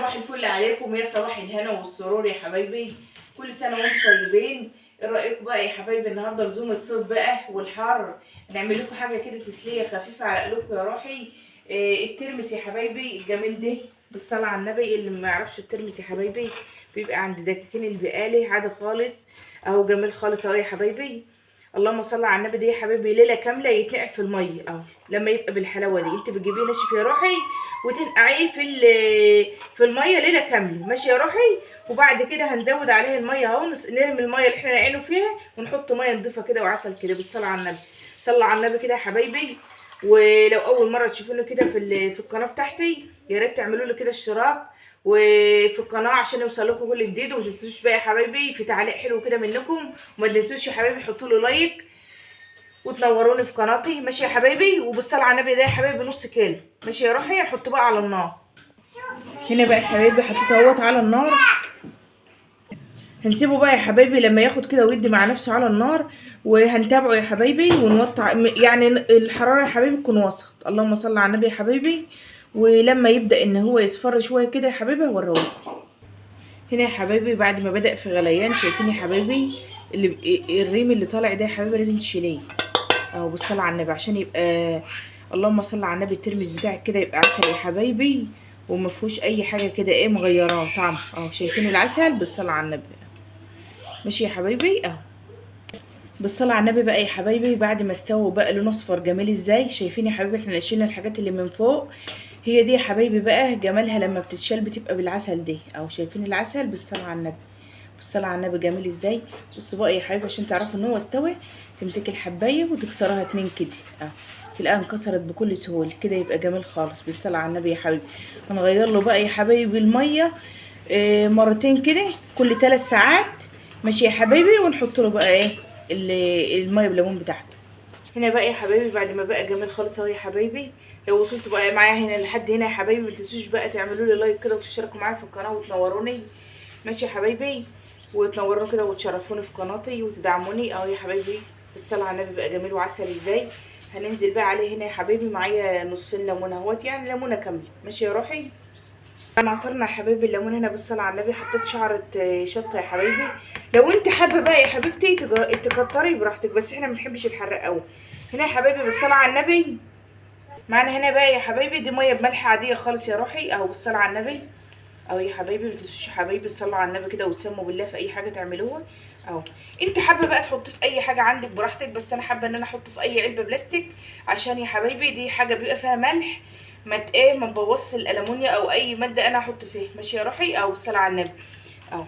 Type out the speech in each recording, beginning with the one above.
صباح الفل عليكم، يا صباح الهنا والسرور يا حبايبي. كل سنه وانتم طيبين. ايه رايكم بقى يا حبايبي النهارده لزوم الصيف بقى والحر؟ نعمل لكم حاجه كده تسليه خفيفه على قلوبكم يا روحي. الترمس يا حبايبي الجميل ده بالصلاه على النبي. اللي ما يعرفش الترمس يا حبايبي بيبقى عند دكاكين البقالي عادي خالص اهو، جميل خالص اهو يا حبايبي. اللهم صل على النبي. دي يا حبايبي ليله كامله يتنقع في الميه اهو. لما يبقى بالحلاوه دي انت بتجيبيه ناشف يا روحي وتنقعيه في الميه ليله كامله، ماشي يا روحي. وبعد كده هنزود عليه الميه اهو، نرمي الميه اللي احنا نعينه فيها ونحط ميه نضيفه كده وعسل كده بالصلاه على النبي. صلوا على النبي كده يا حبايبي. ولو اول مره تشوفوني كده في القناه بتاعتي يا ريت تعملوا لي كده اشتراك وفي القناه عشان يوصل لكم كل جديد. وما تنسوش بقى يا حبايبي في تعليق حلو كده منكم، وما تنسوش يا حبايبي حطوا له لايك وتنوروني في قناتي، ماشي يا حبايبي. وبالصلاه على النبي ده يا حبايبي نص كيلو، ماشي يا روحي. هنحطه بقى على النار. هنا بقى يا حبايبي حطيته اهوت على النار. هنسيبه بقى يا حبايبي لما ياخد كده ويدي مع نفسه على النار، وهنتابعه يا حبايبي ونوطي يعني الحراره يا حبايبي تكون وسط. اللهم صل على النبي يا حبايبي. ولما يبدا ان هو يصفر شويه كده يا حبايبي هوريهولكم. هنا يا حبايبي بعد ما بدا في غليان، شايفين يا حبايبي الريم اللي طالع ده يا حبايبي لازم تشيليه اهو بالصلاه على النبي عشان يبقى اللهم صل على النبي الترمس بتاعك كده يبقى عسل يا حبايبي، وما فيهوش اي حاجه كده ايه مغيراه طعم اهو. شايفين العسل بالصلاه على النبي، ماشي يا حبايبي اهو بالصلاه على النبي. بقى يا حبايبي بعد ما استوى بقى لونه اصفر جميل ازاي، شايفين يا حبايبي احنا شلنا الحاجات اللي من فوق. هي دي يا حبايبي بقى جمالها لما بتتشال بتبقى بالعسل دي اهو. شايفين العسل بالصلاه على النبي، بالصلاه على النبي جميل ازاي. بصوا بقى يا حبايبي عشان تعرفوا ان هو استوى، تمسكي الحبايه وتكسرها اتنين كده اهو، تلاقيها انكسرت بكل سهوله كده، يبقى جميل خالص بالصلاه على النبي يا حبيبي. هنغير له بقى يا حبايبي الميه مرتين كده كل 3 ساعات، ماشي يا حبايبي. ونحط له بقى ايه الميه بالليمون بتاعته. هنا بقى يا حبايبي بعد ما بقى جميل خالص اهو يا حبايبي. لو وصلتوا بقى معايا هنا لحد هنا يا حبايبي ما تنسوش بقى تعملوا لي لايك كده وتشتركوا معايا في القناه وتنوروني، ماشي يا حبايبي. وتنوروني كده وتشرفوني في قناتي وتدعموني اهو يا حبايبي. بالصلاه على النبي بقى جميل وعسل ازاي. هننزل بقى عليه هنا يا حبايبي معايا نصين ليمونه اهوت، يعني ليمونه كامله، ماشي يا روحي. انا عصرنا يا حبايبي الليمون هنا بالصلاه على النبي. حطيت شعره شطه يا حبايبي. لو انت حابه بقى يا حبيبتي تكتري براحتك، بس احنا ما بنحبش الحراق قوي. هنا يا حبايبي بالصلاه على النبي معانا هنا بقى يا حبايبي دي ميه بملح عاديه خالص يا روحي اهو بالصلاه على النبي اهو يا حبايبي. ما تنسوش يا حبايبي صلوا على النبي كده وتسموا بالله في اي حاجه تعملوها اهو. انت حابه بقى تحطي في اي حاجه عندك براحتك، بس انا حابه ان انا احطه في اي علبه بلاستيك عشان يا حبايبي دي حاجه بيبقى فيها ملح ما تبوظش الالومنيا او اي ماده انا احط فيها، ماشي يا روحي اهو بالصلاه على النبي اهو.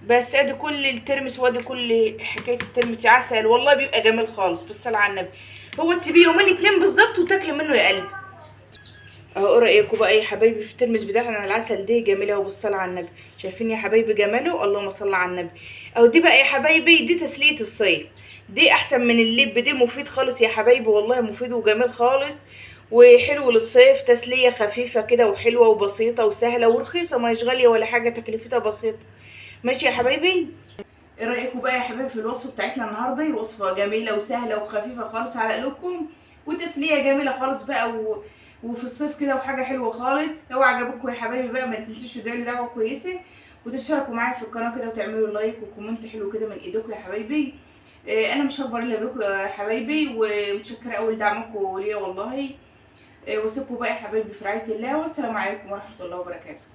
بس ادي كل الترمس وادي كل حكايه الترمس يا عسل والله بيبقى جميل خالص بالصلاه على النبي. هو تسيبيه يومين 2 بالظبط وتاكلي منه يا قلبي اهو. ايه رايكم بقى يا حبايبي في الترمس بتاعنا العسل ده جميل اهو بالصلاه على النبي. شايفين يا حبايبي جماله اللهم صل على النبي اهو. دي بقى يا حبايبي دي تسليه الصيف، دي احسن من اللب، دي مفيد خالص يا حبايبي والله مفيد وجميل خالص وحلو للصيف. تسليه خفيفه كده وحلوه وبسيطه وسهله ورخيصه، ما هيش غاليه ولا حاجه، تكلفتها بسيطه، ماشي يا حبايبي. ايه رايكم بقى يا حبايبي في الوصفه بتاعتنا النهارده؟ الوصفه جميله وسهله وخفيفه خالص على قلوبكم وتسليه جميله خالص بقى وفي الصيف كده وحاجه حلوه خالص. لو عجبكم يا حبايبي بقى ما تنسوش تدعوا لي دعوه كويسه وتشتركوا معايا في القناه كده وتعملوا لايك وكومنت حلو كده من ايدكم يا حبايبي. انا مش هكبر الا بيكم يا حبايبي، ومتشكره قوي لدعمكم ليا والله. واسيبكم بقى يا حبايبي في رعايه الله، والسلام عليكم ورحمه الله وبركاته.